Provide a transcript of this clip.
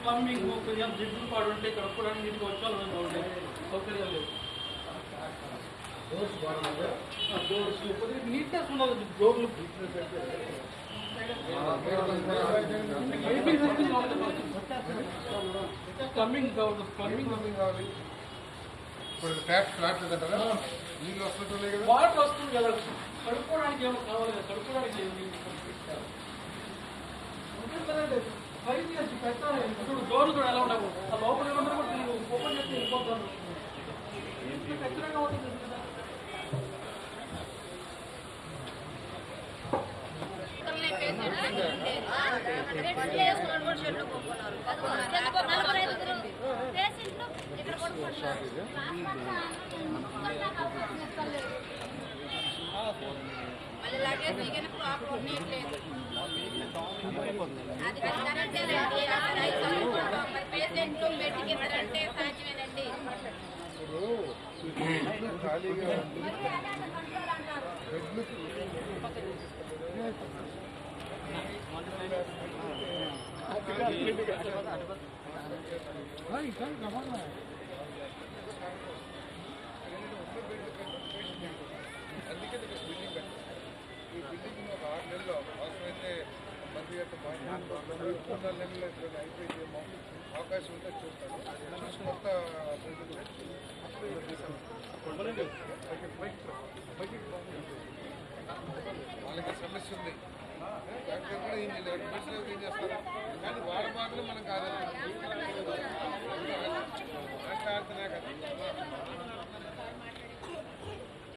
plumbing కొంచెం జిడ్డు పాడు ఉంటే ఇక్కడ ఒక్కడానికి నీటికి వచ్చి వాళ్ళు బాగుంటాయి సౌకర్యాలు లేవు డోర్స్ కొద్దిగా నీట్నెస్ ఉండదు డోర్లు ప్లంబింగ్ కావాలి ట్యాప్ ఫ్లాట్ లేదంటారా నీళ్ళు వస్తుంటాయి కదా వాటర్ వస్తుంది కదా కడుక్కోవడానికి ఏమో కావాలి కదా కడుక్కోవడానికి పెట్టాలి ఇప్పుడు డోర్లు కూడా ఎలా ఉండవు ఆ లోపల ఏమంటారు కూడా ఓపెన్ చేస్తే వెళ్ళిపోతాను ఖచ్చితంగా ఉంటుంది కదా మళ్ళీ లగేజ్ దిగిన ప్రాబ్లం లేదు అది కరెక్టే మరి పేషెంట్ బెడ్కి ఇస్తారంటే సాధ్యమేనండి ఖాళీగా అందుకే బిల్డింగ్ ఈ బిల్డింగ్ ఒక 6 నెలలు అవసరమైతే మంత్రి గారితో మాట్లాడుతున్నాను 3-4 నెలలు ఇక్కడ అయిపోయింది అవకాశం ఉంటే చూస్తాను చూసి కొత్త వాళ్ళకి సమస్య ఉంది డాక్టర్ కూడా ఏం చేస్తారు కానీ వాడ మాటలు మనం కాదు